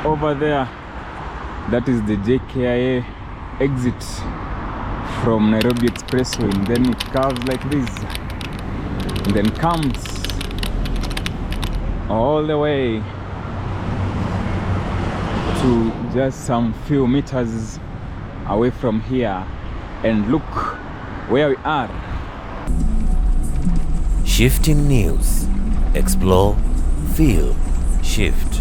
Over there, that is the JKIA exit from Nairobi Expressway, and then it curves like this and then comes all the way to just some few meters away from here. And look where we are. Shifting news. Explore, feel, shift.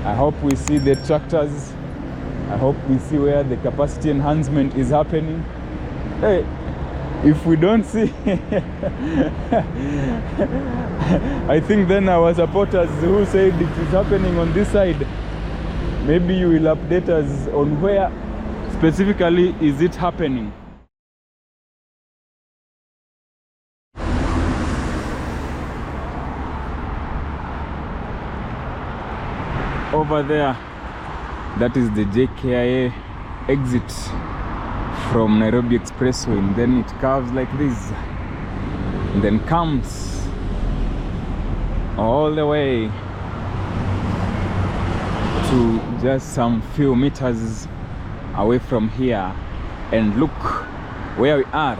I hope we see the tractors. I hope we see where the capacity enhancement is happening. Hey, if we don't see, I think then our supporters who said it is happening on this side, maybe you will update us on where specifically is it happening. Over there, that is the JKIA exit from Nairobi Expressway, and then it curves like this and then comes all the way to just some few meters away from here. And look where we are.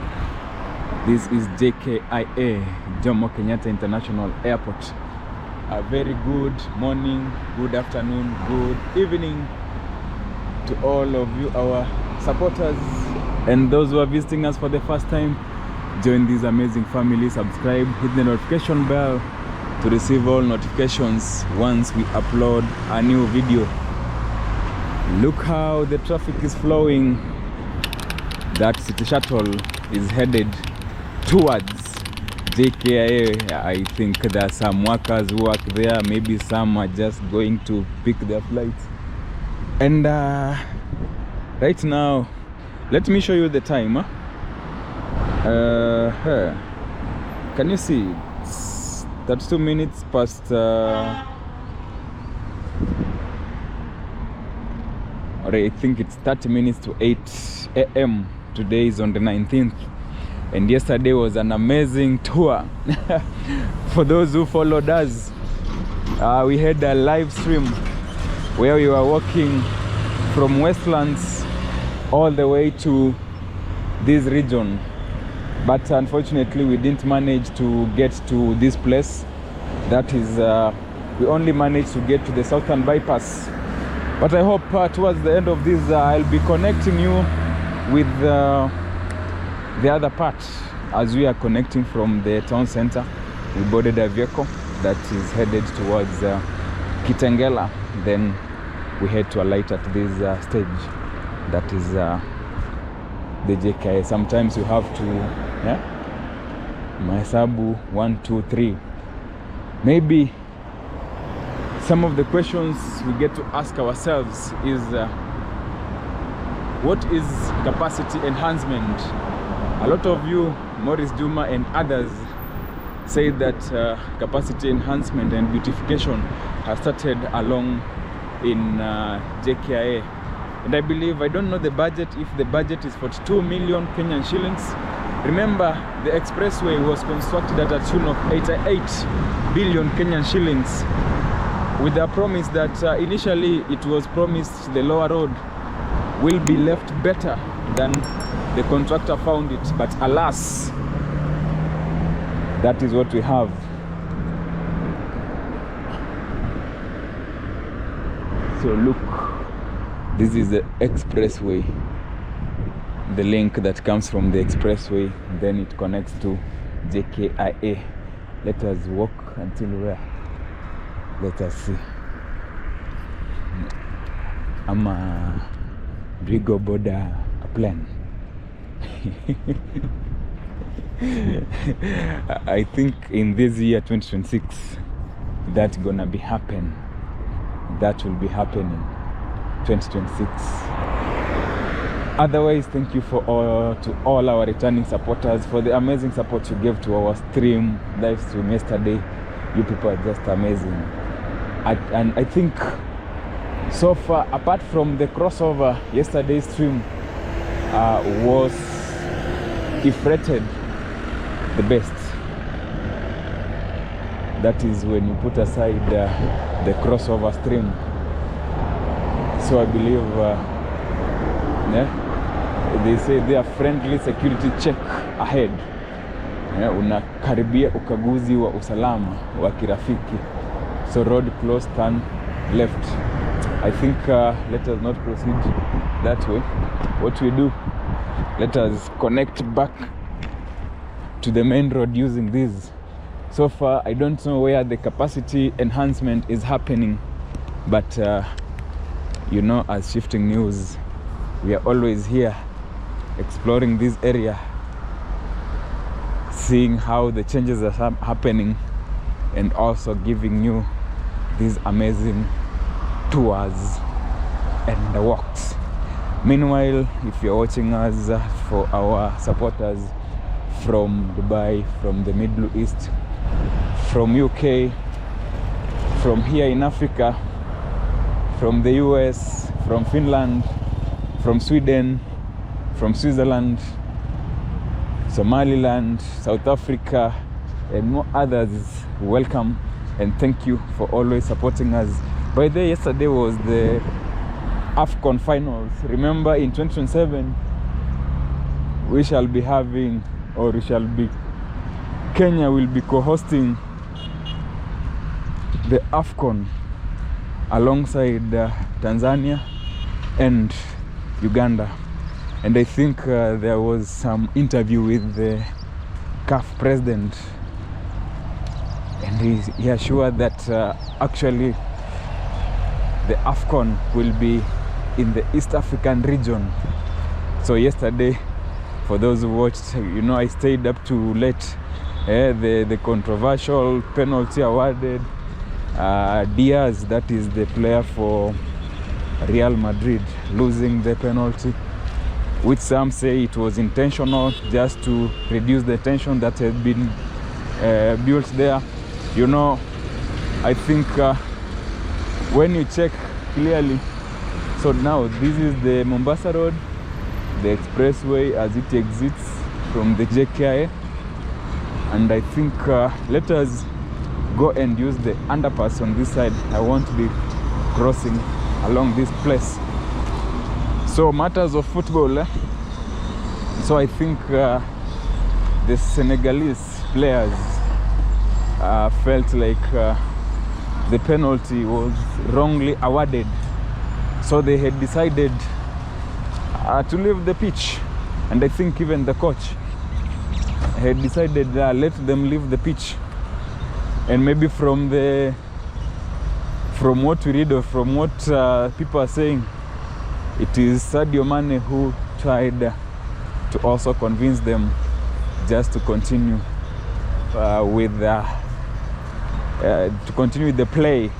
This is JKIA, Jomo Kenyatta International Airport. A very good morning, good afternoon, good evening to all of you, our supporters, and those who are visiting us for the first time. Join this amazing family, subscribe, hit the notification bell to receive all notifications once we upload a new video. Look how the traffic is flowing. That city shuttle is headed towards JKIA. I think there are some workers who work there. Maybe some are just going to pick their flights. And right now, let me show you the time. Can you see? It's 32 minutes past. Or I think it's 30 minutes to 8 a.m. Today is on the 19th. And yesterday was an amazing tour. For those who followed us, we had a live stream where we were walking from Westlands all the way to this region. But unfortunately, we didn't manage to get to this place. That is, we only managed to get to the Southern Bypass. But I hope towards the end of this, I'll be connecting you with the other part. As we are connecting from the town center, we boarded a vehicle that is headed towards Kitengela. Then we head to alight at this stage. That is the JKIA. Sometimes you have to, Mahesabu 1, 2, 3. Maybe some of the questions we get to ask ourselves is, what is capacity enhancement? A lot of you, Maurice Juma and others, say that capacity enhancement and beautification have started along in JKIA. And I believe, I don't know the budget, if the budget is 42 million Kenyan shillings. Remember, the expressway was constructed at a tune of 88 billion Kenyan shillings, with the promise that initially it was promised the lower road will be left better than the contractor found it. But alas, that is what we have. So look, this is the expressway, the link that comes from the expressway, then it connects to JKIA. Let us walk until where? Let us see. I'm a Brigo border a plan. I think in this year 2026 that's gonna be happen. That will be happening 2026. Otherwise, thank you for to all our returning supporters for the amazing support you gave to our live stream yesterday. You people are just amazing. And I think so far, apart from the crossover, yesterday's stream was, if rated, the best. That is when you put aside the crossover stream. So I believe they say they are friendly security check ahead. Unakaribia ukaguzi wa usalama wa kirafiki. So road closed, turn left. I think let us not proceed that way. What we do, let us connect back to the main road using this. So far, I don't know where the capacity enhancement is happening, but you know, as Shifting News, we are always here exploring this area, seeing how the changes are happening, and also giving you these amazing tours and the walks. Meanwhile, if you're watching us, for our supporters from Dubai, from the Middle East, from UK, from here in Africa, from the US, from Finland, from Sweden, from Switzerland, Somaliland, South Africa, and more others, welcome and thank you for always supporting us. By the way, yesterday was the AFCON finals. Remember, in 2027 we shall be having, or Kenya will be co-hosting the AFCON alongside Tanzania and Uganda. And I think there was some interview with the CAF president, and he assured that actually the AFCON will be in the East African region. So yesterday, for those who watched, you know, I stayed up to late. The controversial penalty awarded Diaz, that is the player for Real Madrid, losing the penalty, which some say it was intentional, just to reduce the tension that had been built there. You know, I think when you check clearly, so now this is the Mombasa Road, the Expressway as it exits from the JKIA, and I think let us go and use the underpass on this side. I won't be crossing along this place. So matters of football, so I think the Senegalese players felt like the penalty was wrongly awarded, so they had decided to leave the pitch. And I think even the coach had decided let them leave the pitch. And maybe from what we read, or from what people are saying, it is Sadio Mane who tried to also convince them just to continue with the play.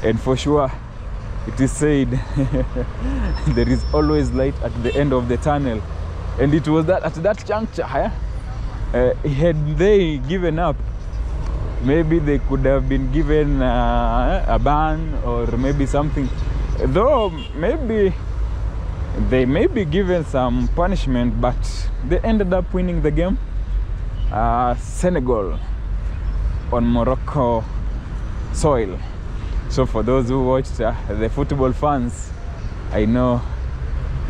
And for sure, it is said there is always light at the end of the tunnel, and it was that at that juncture, had they given up, maybe they could have been given a ban or maybe something, though maybe they may be given some punishment, but they ended up winning the game. Senegal on Morocco soil. So for those who watched, the football fans, I know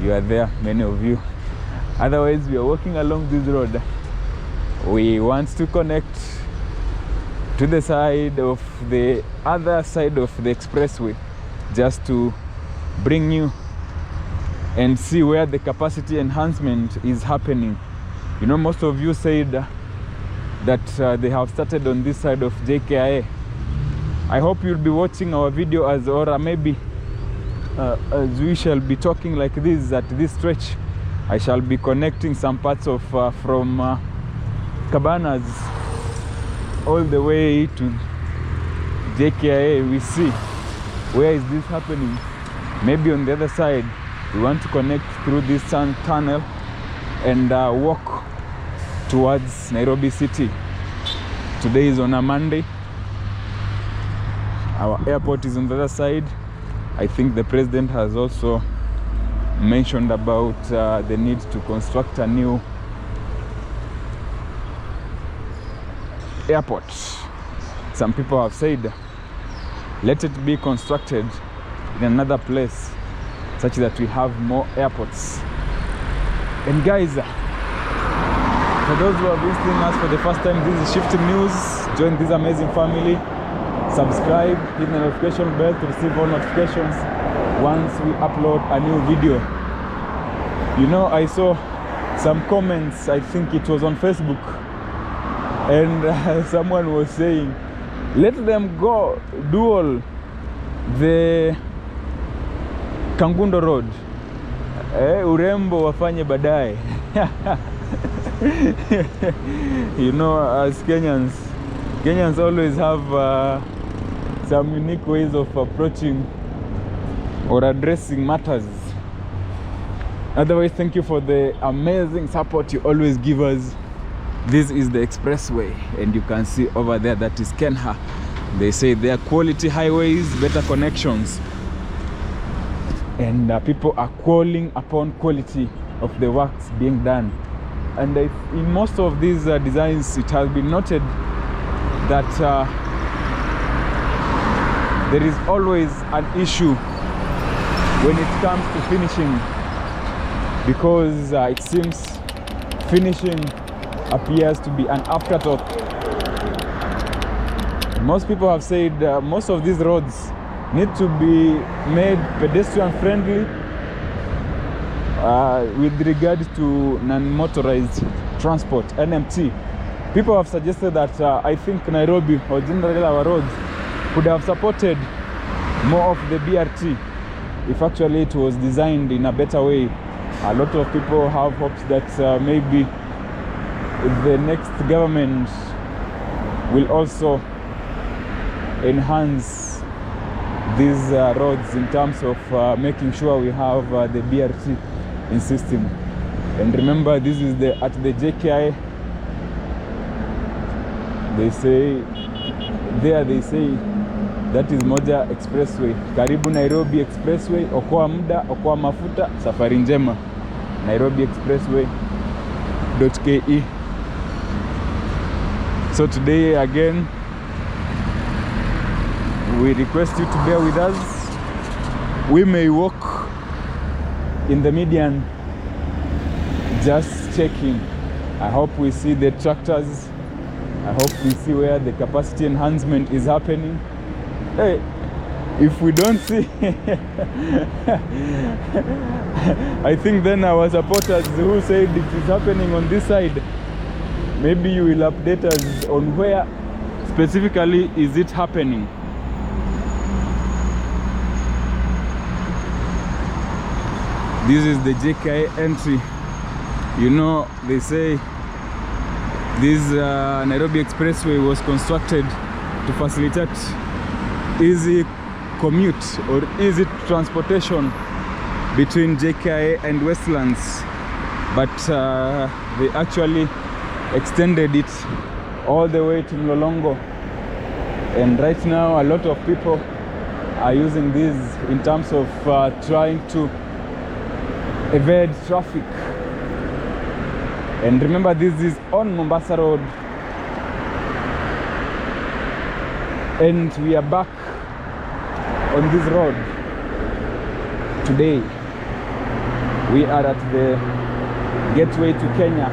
you are there, many of you. Otherwise, we are walking along this road. We want to connect to the side of the other side of the expressway, just to bring you and see where the capacity enhancement is happening. You know, most of you said that they have started on this side of JKIA. I hope you'll be watching our video or maybe as we shall be talking like this at this stretch. I shall be connecting some parts of from Cabanas all the way to JKIA. We see where is this happening. Maybe on the other side we want to connect through this tunnel and walk towards Nairobi city. Today is on a Monday. Our airport is on the other side. I think the president has also mentioned about the need to construct a new airport. Some people have said, let it be constructed in another place such that we have more airports. And guys, for those who are visiting us for the first time, this is Shifting News. Join this amazing family. Subscribe, hit the notification bell to receive all notifications once we upload a new video. You know, I saw some comments, I think it was on Facebook, and someone was saying, let them go dual the Kangundo Road. Urembo wafanye baadaye. You know, as Kenyans always have some unique ways of approaching or addressing matters. Otherwise, thank you for the amazing support you always give us. This is the Expressway, and you can see over there that is KeNHA. They say they are quality highways, better connections, and people are calling upon quality of the works being done. And in most of these designs, it has been noted that there is always an issue when it comes to finishing, because it seems finishing appears to be an afterthought. Most people have said most of these roads need to be made pedestrian friendly with regard to non-motorized transport, NMT. People have suggested that I think Nairobi, or generally our roads, could have supported more of the BRT if actually it was designed in a better way. A lot of people have hopes that maybe the next government will also enhance these roads in terms of making sure we have the BRT in system. And remember, this is at the JKIA. They say that is Moja Expressway. Karibu Nairobi Expressway, okoa muda, okoa mafuta, safari njema. Nairobi Expressway.ke. So today again, we request you to bear with us. We may walk in the median just checking. I hope we see the tractors. I hope we see where the capacity enhancement is happening. Hey, if we don't see, I think then our supporters who said it is happening on this side, maybe you will update us on where specifically is it happening. This is the JKIA entry. You know, they say this Nairobi Expressway was constructed to facilitate easy commute or easy transportation between JKIA and Westlands, but they actually extended it all the way to Mlolongo, and right now a lot of people are using this in terms of trying to evade traffic. And remember, this is on Mombasa Road, and we are back on this road today. We are at the gateway to KeNHA.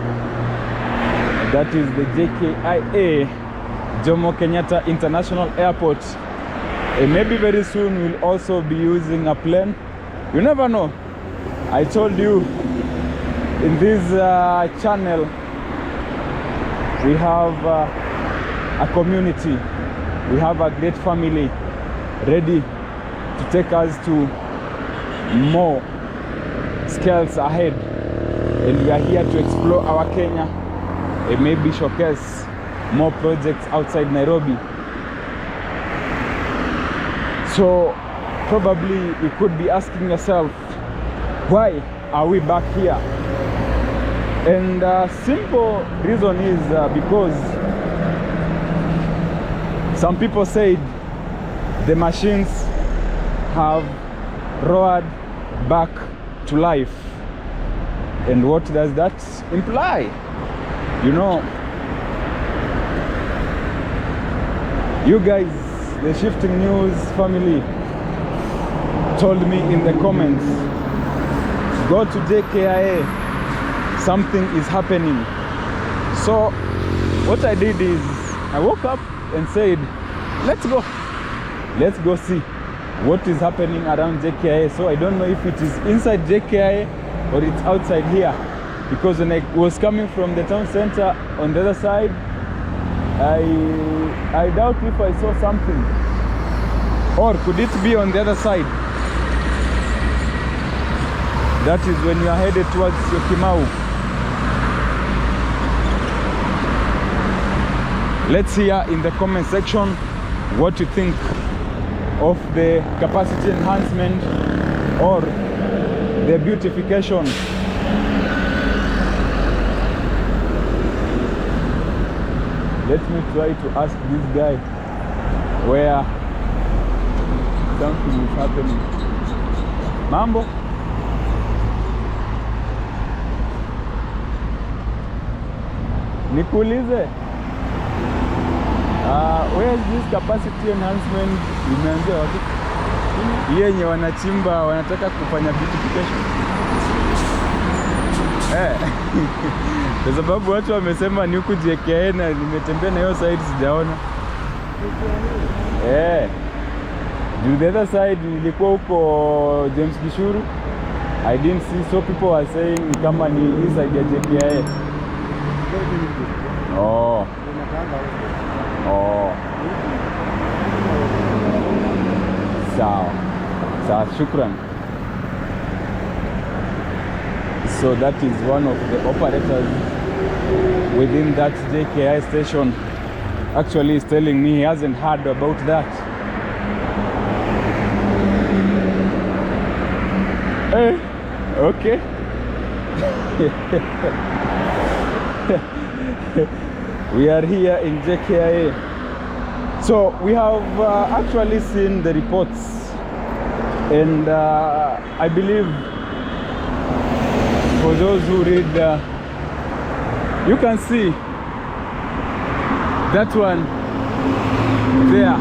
That is the JKIA, Jomo Kenyatta International Airport. And maybe very soon we'll also be using a plane. You never know. I told you in this channel we have a community, we have a great family ready to take us to more scales ahead, and we are here to explore our Kenya and maybe showcase more projects outside Nairobi. So probably you could be asking yourself, why are we back here? And simple reason is because some people said the machines have roared back to life. And what does that imply? You know, you guys, the Shifting News family, told me in the comments, go to JKIA, something is happening. So what I did is I woke up and said, let's go see what is happening around JKIA. So I don't know if it is inside JKIA or it's outside here, because when I was coming from the town center on the other side, I doubt if I saw something. Or could it be on the other side? That is when you are headed towards Yokimau. Let's hear in the comment section what you think of the capacity enhancement or the beautification. Let me try to ask this guy where something is happening. Mambo? Nikuulize, where is this capacity enhancement? Imeanzia wapi? Ile yenye wanachimba wanataka kufanya beautification. Kwa sababu watu wamesema ni huku JKIA na nimetembea na hiyo side sijaona. The other side nilikuwa huko James Gichuru. I didn't see, so people were saying kama ni inside ya JKIA. Oh. Sawa, shukran. So that is one of the operators within that JKIA station actually is telling me he hasn't heard about that. Okay. We are here in JKIA. So we have actually seen the reports, and I believe for those who read, you can see that one there.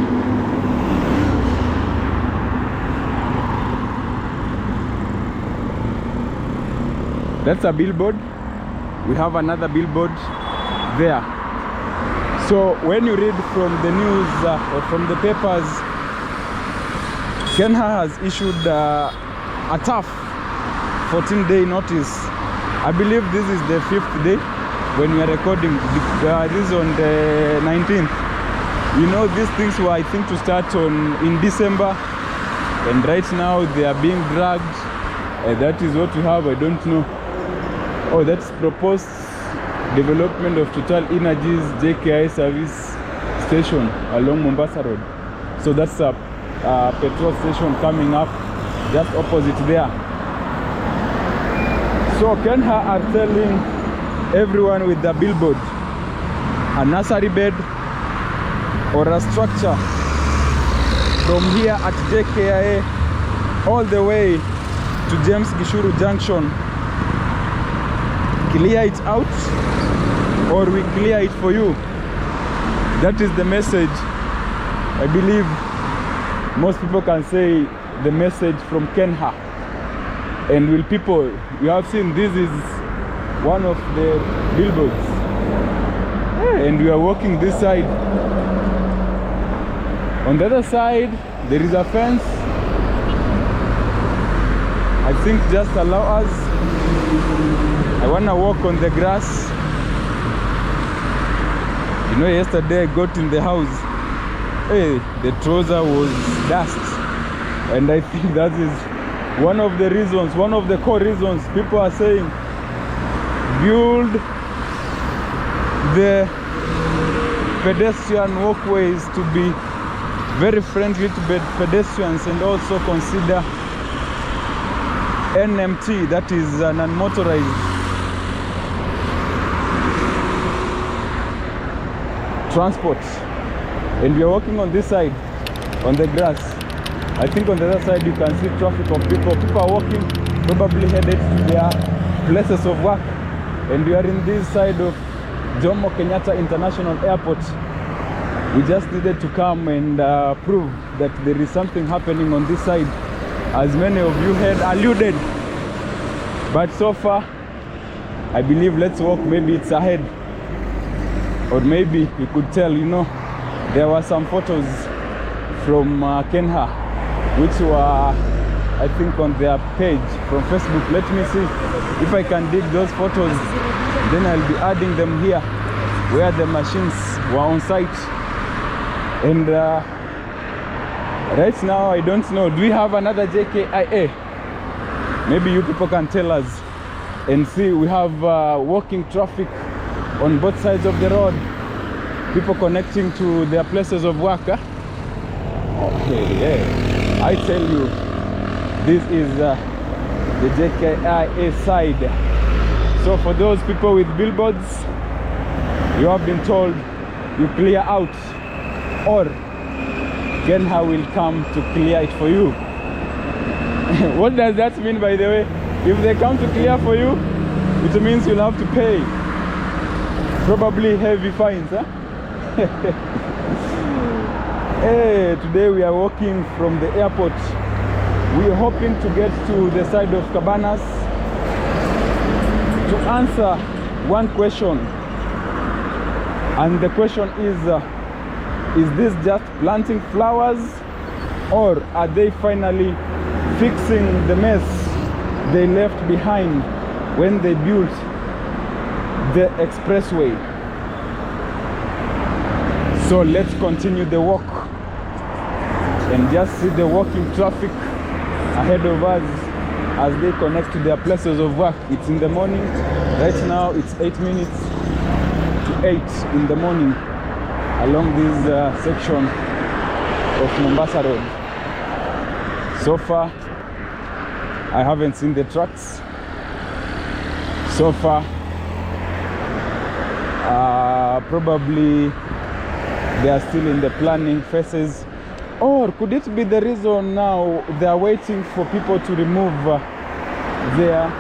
That's a billboard. We have another billboard there. So when you read from the news or from the papers, KeNHA has issued a tough 14-day notice. I believe this is the 5th day when we are recording. This is on the 19th. You know, these things were, I think, to start in December, and right now they are being dragged. That is what we have. I don't know. Oh, that's proposed development of Total Energies JKIA service station along Mombasa Road. So that's a petrol station coming up just opposite there. So KeNHA are telling everyone with the billboard, a nursery bed or a structure from here at JKIA all the way to James Gichuru Junction, clear it out or we clear it for you. That is the message. I believe most people can say the message from KeNHA. And will people, you have seen this is one of the billboards. And we are walking this side. On the other side, there is a fence. I think just allow us. I want to walk on the grass. You know, yesterday I got in the house. The trouser was dust. And I think that is one of the reasons, one of the core reasons people are saying build the pedestrian walkways to be very friendly to pedestrians, and also consider NMT, that is non-motorized transport. And we are walking on this side. on the grass. I think on the other side you can see traffic of people. People are walking, probably headed to their places of work. And we are in this side of Jomo Kenyatta International Airport. We just needed to come and prove that there is something happening on this side, as many of you had alluded. But so far, I believe let's walk, maybe it's ahead. Or maybe you could tell, you know, there were some photos from KeNHA, which were, I think, on their page from Facebook. Let me see if I can dig those photos. Then I'll be adding them here, where the machines were on site. And right now, I don't know, do we have another JKIA? Maybe you people can tell us. And see, we have walking traffic on both sides of the road. People connecting to their places of work. Huh? Okay, yeah. I tell you, this is the JKIA side. So for those people with billboards, you have been told you clear out, or KeNHA will come to clear it for you. What does that mean, by the way? If they come to clear for you, it means you'll have to pay. Probably heavy fines, huh? Hey, today we are walking from the airport. We are hoping to get to the side of Cabanas to answer one question. And the question is this just planting flowers, or are they finally fixing the mess they left behind when they built the expressway? So let's continue the walk and just see the walking traffic ahead of us as they connect to their places of work. It's in the morning. Right now it's 8 minutes to 8 in the morning along this section of Mombasa Road. So far, I haven't seen the trucks. So far, probably they are still in the planning phases. Or could it be the reason now they are waiting for people to remove their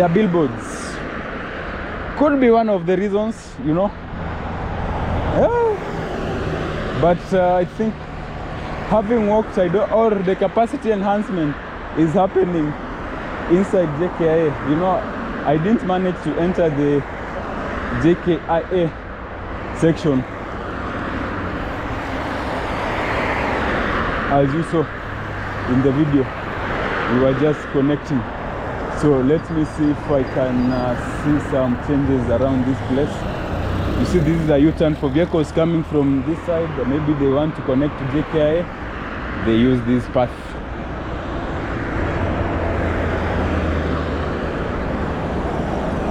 billboards? Could be one of the reasons, you know. But I think having walked, or the capacity enhancement is happening inside JKIA. You know, I didn't manage to enter the JKIA section. As you saw in the video, we were just connecting. So let me see if I can see some changes around this place. You see, this is a U-turn for vehicles coming from this side. Maybe they want to connect to JKIA. They use this path.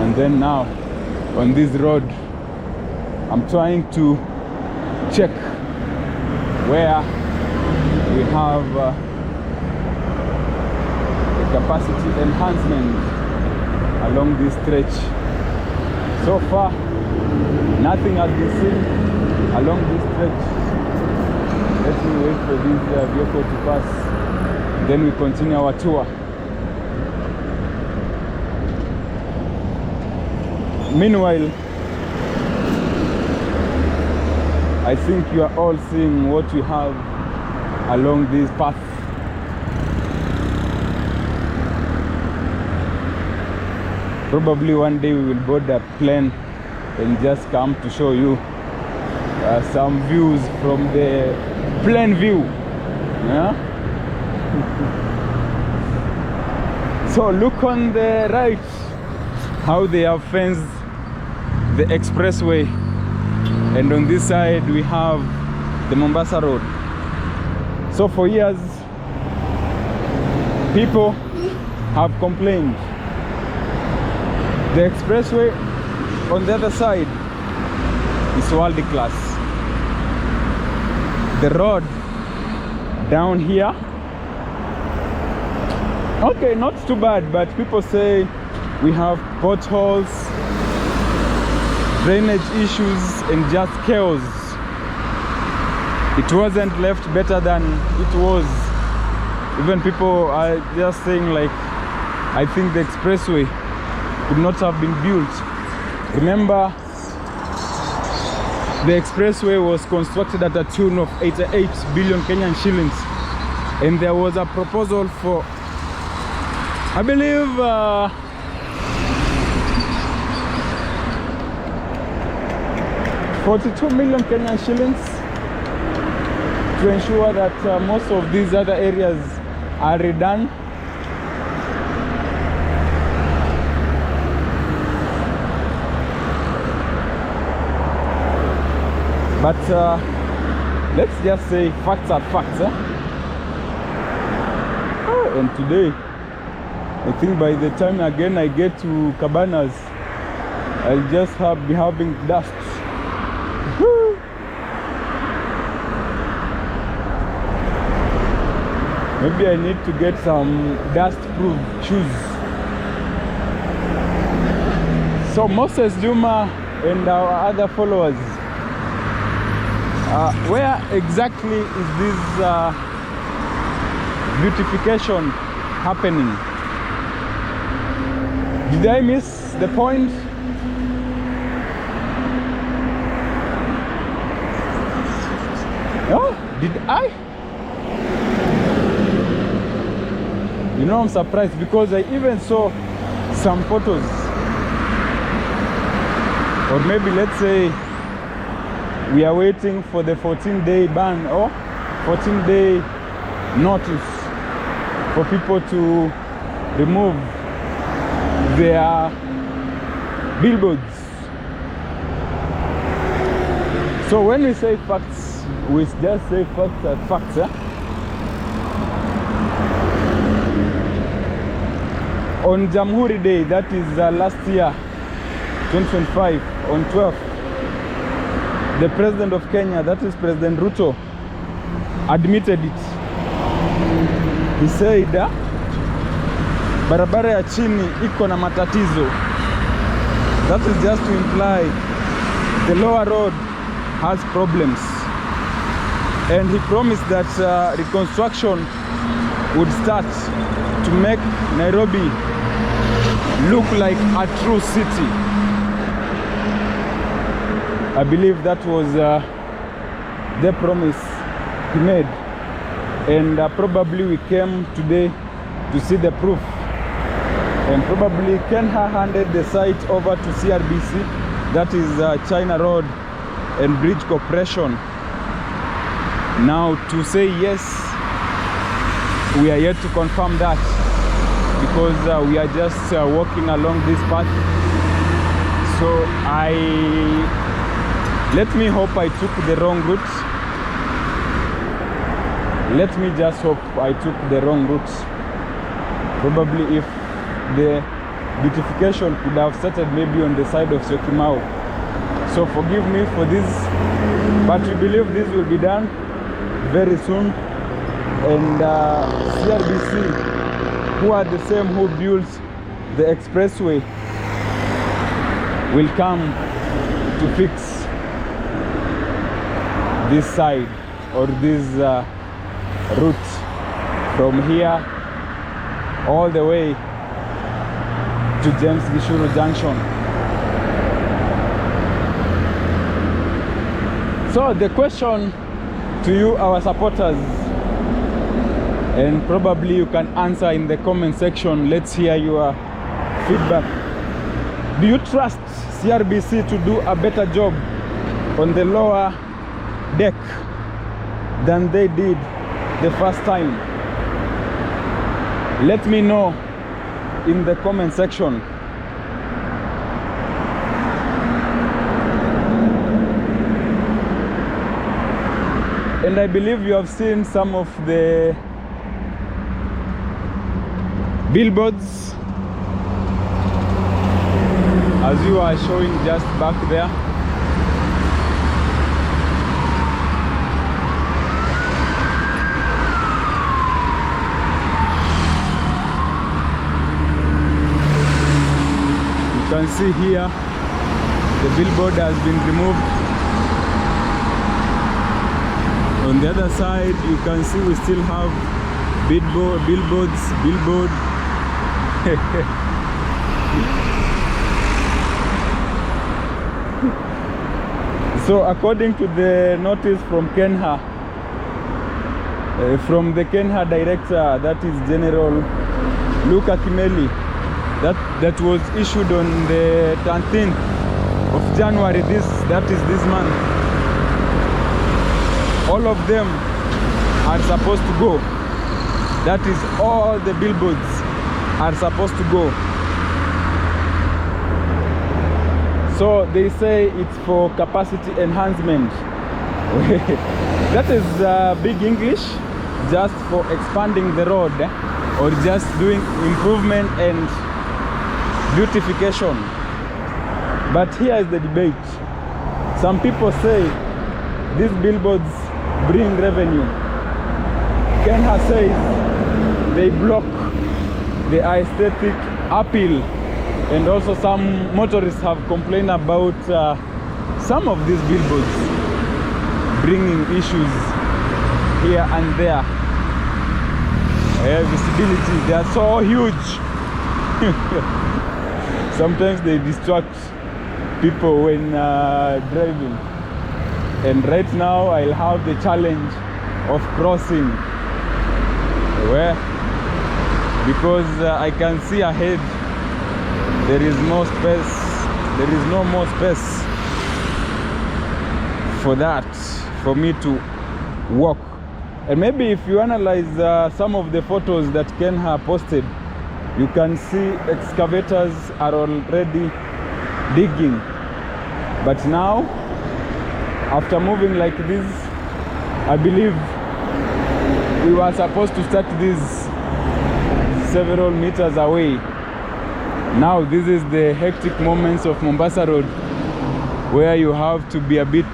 And then now, on this road, I'm trying to check where we have the capacity enhancement along this stretch. So far, nothing has been seen along this stretch. Let me wait for this vehicle to pass, then we continue our tour. Meanwhile, I think you are all seeing what we have along this path. Probably one day we will board a plane and just come to show you some views from the plane view. Yeah? So look on the right, how they have fenced the expressway, and on this side we have the Mombasa Road. So for years, people have complained. The expressway on the other side is world class. The road down here, okay, not too bad, but people say we have potholes, drainage issues, and just chaos. it wasn't left better than it was. Even people are just saying like, I think the expressway could not have been built. Remember, the expressway was constructed at a tune of 88 billion Kenyan shillings, and there was a proposal for, I believe, 42 million Kenyan shillings to ensure that most of these other areas are redone. But let's just say facts are facts. And today, I think by the time again I get to Cabanas, I'll just be having dust. Maybe I need to get some dust-proof shoes. So Moses Juma and our other followers, where exactly is this beautification happening? Did I miss the point? No? Did I? You know, I'm surprised because I even saw some photos. Or maybe let's say we are waiting for the 14-day ban or 14-day notice for people to remove their billboards. So when we say facts, we just say facts are facts. On Jamhuri Day, that is last year, 2025, on 12th, the president of Kenya, that is President Ruto, admitted it. He said, barabara ya chini iko na matatizo. That is just to imply the lower road has problems. And he promised that reconstruction would start to make Nairobi look like a true city. I believe that was the promise he made, and probably we came today to see the proof. And probably KeNHA handed the site over to CRBC, that is China Road and Bridge Corporation. Now to say yes, we are yet to confirm that, because we are just walking along this path. So let me hope I took the wrong route. Let me just hope I took the wrong route. Probably if the beautification could have started maybe on the side of Syokimau. So forgive me for this, but we believe this will be done very soon. And CRBC, who are the same who built the expressway, will come to fix this side or this route from here all the way to James Gichuru Junction. So the question to you, our supporters, and probably you can answer in the comment section. Let's hear your feedback. Do you trust CRBC to do a better job on the lower deck than they did the first time? Let me know in the comment section. And I believe you have seen some of the billboards as you are showing just back there. You can see here the billboard has been removed. On the other side, you can see we still have billboard. So according to the notice from KeNHA, from the KeNHA director, that is General Luka Kimeli, that was issued on the 13th of January, that is this month. All of them are supposed to go. That is, all the billboards are supposed to go. So they say it's for capacity enhancement. That is big English, just for expanding the road, or just doing improvement and beautification. But here is the debate. Some people say these billboards bring revenue. KeNHA says they block the aesthetic appeal, and also some motorists have complained about some of these billboards bringing issues here and there. Visibility, they are so huge. Sometimes they distract people when driving. And right now I'll have the challenge of crossing, where because I can see ahead there is no space, there is no more space for that, for me to walk. And maybe if you analyze some of the photos that KeNHA posted, you can see excavators are already digging. But now, after moving like this, I believe we were supposed to start this several meters away. Now this is the hectic moments of Mombasa Road, where you have to be a bit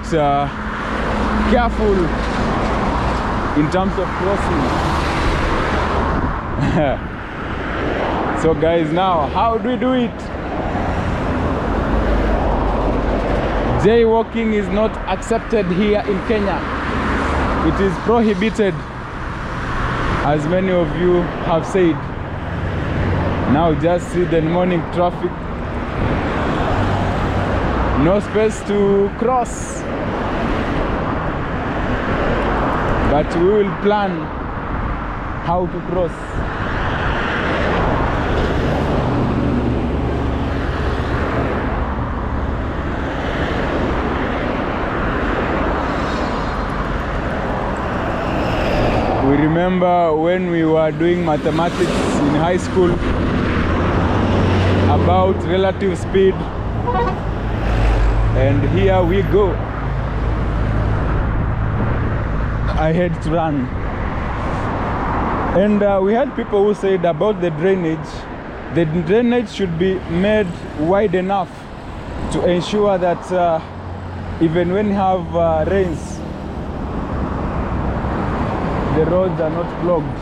careful in terms of crossing. So guys, now how do we do it? Jaywalking is not accepted here in Kenya. It is prohibited, as many of you have said. Now just see the morning traffic. No space to cross. But we will plan how to cross. We remember when we were doing mathematics in high school about relative speed, and here we go. I had to run. And we had people who said about the drainage should be made wide enough to ensure that even when you have rains, the roads are not clogged.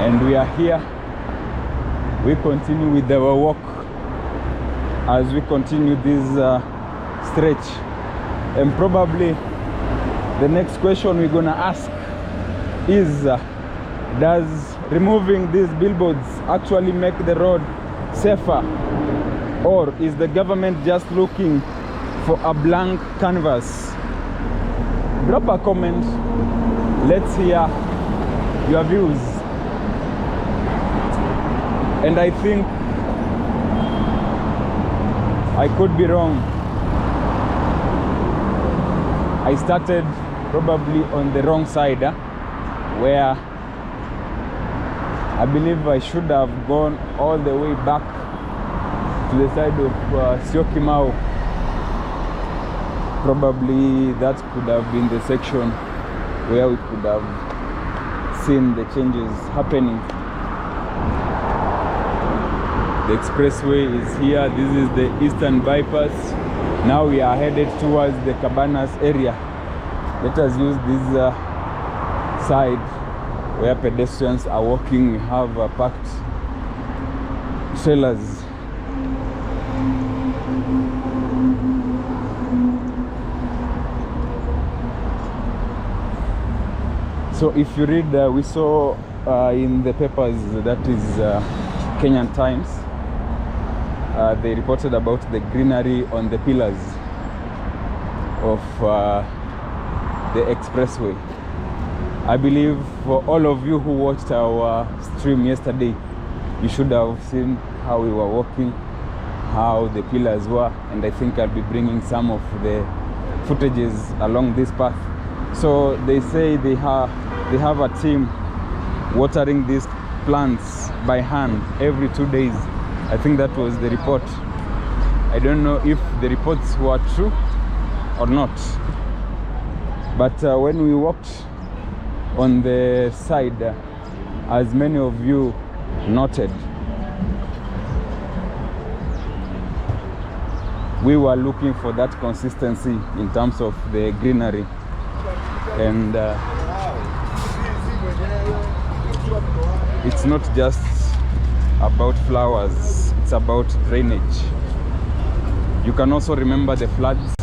And we are here. We continue with our walk as we continue this stretch. And probably the next question we're gonna ask is, does removing these billboards actually make the road safer, or is the government just looking for a blank canvas? Drop a comment. Let's hear your views. And I think I could be wrong. I started probably on the wrong side, where I believe I should have gone all the way back to the side of Syokimau. Probably that could have been the section where we could have seen the changes happening. The expressway is here. This is the eastern bypass. Now we are headed towards the Cabanas area. Let us use this side where pedestrians are walking. We have parked trailers. So if you read, we saw in the papers, that is Kenyan Times, they reported about the greenery on the pillars of the expressway. I believe for all of you who watched our stream yesterday, you should have seen how we were walking, how the pillars were, and I think I'll be bringing some of the footages along this path. So they say they have a team watering these plants by hand every 2 days. I think that was the report. I don't know if the reports were true or not, but when we walked on the side, as many of you noted, we were looking for that consistency in terms of the greenery, and it's not just about flowers, it's about drainage. You can also remember the floods.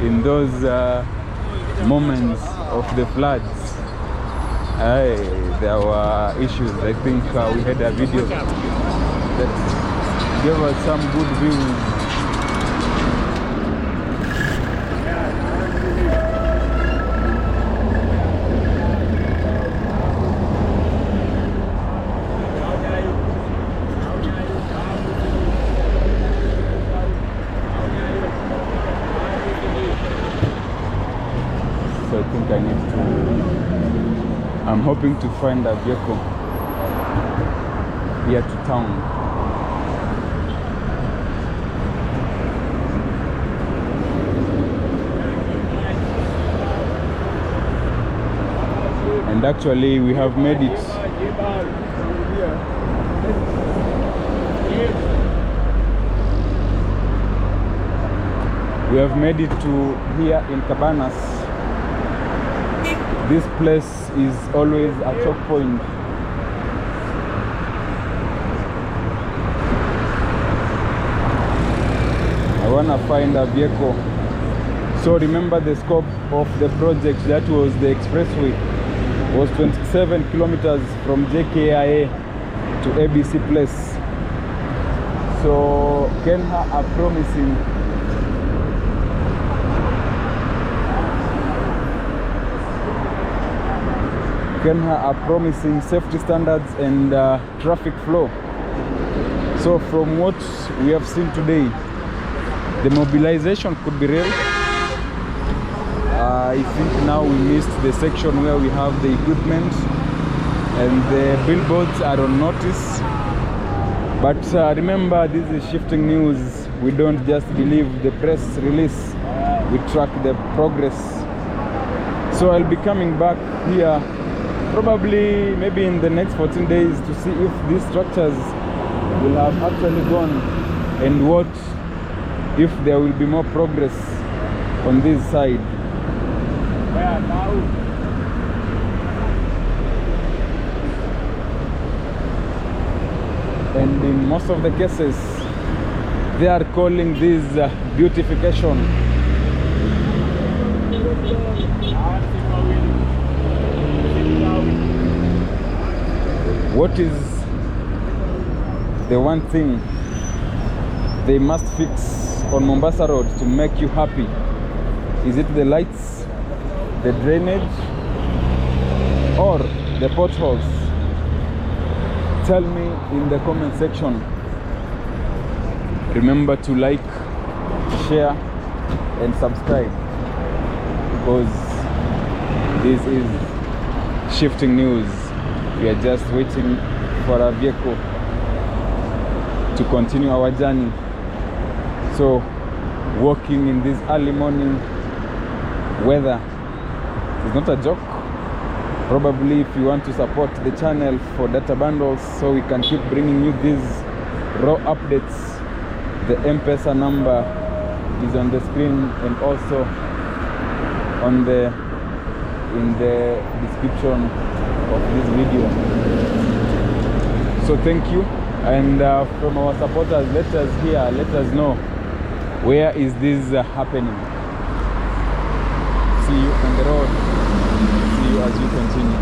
In those moments of the floods, there were issues. I think we had a video that gave us some good views. So I think I'm hoping to find a vehicle here to town. And actually we have made it. We have made it to here in Cabanas. This place is always a choke point. I want to find a vehicle. So remember the scope of the project, that was the expressway, was 27 kilometers from JKIA to ABC Place. So KeNHA are promising safety standards and traffic flow. So from what we have seen today, the mobilization could be real. I think now we missed the section where we have the equipment and the billboards are on notice. But remember, this is shifting news. We don't just believe the press release, we track the progress. So I'll be coming back here probably maybe in the next 14 days to see if these structures will have actually gone, and what if there will be more progress on this side. And in most of the cases they are calling this beautification. What is the one thing they must fix on Mombasa Road to make you happy? Is it the lights, the drainage, or the potholes? Tell me in the comment section. Remember to like, share, and subscribe, because this is shifting news. We are just waiting for a vehicle to continue our journey. So walking in this early morning weather is not a joke. Probably if you want to support the channel for data bundles so we can keep bringing you these raw updates, The M-Pesa number is on the screen and also on in the description of this video. So thank you, and from our supporters, let us know where is this happening. See you on the road. See you as you continue.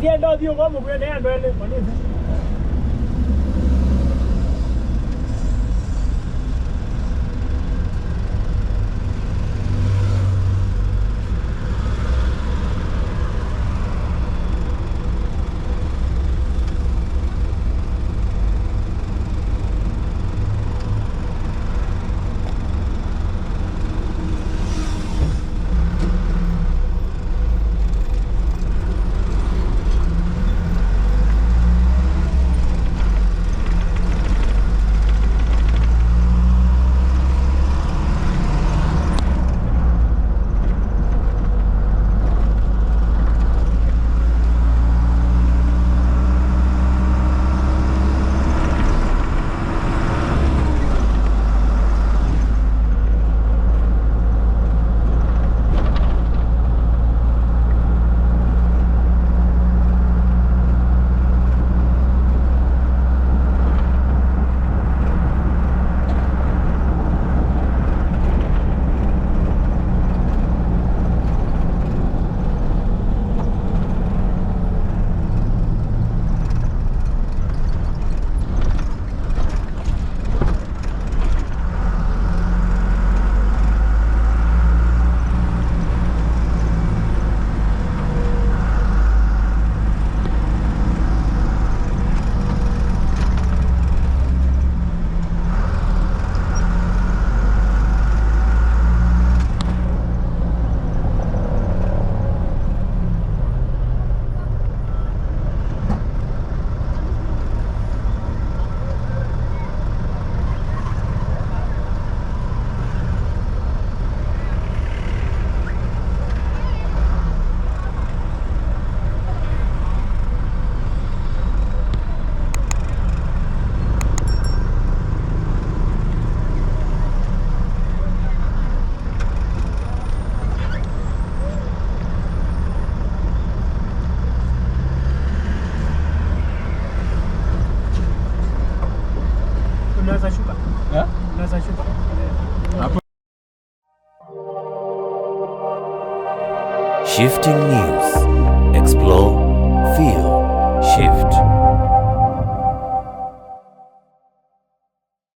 Haciendo Dios como creando él. Shifting news. Explore, feel, shift.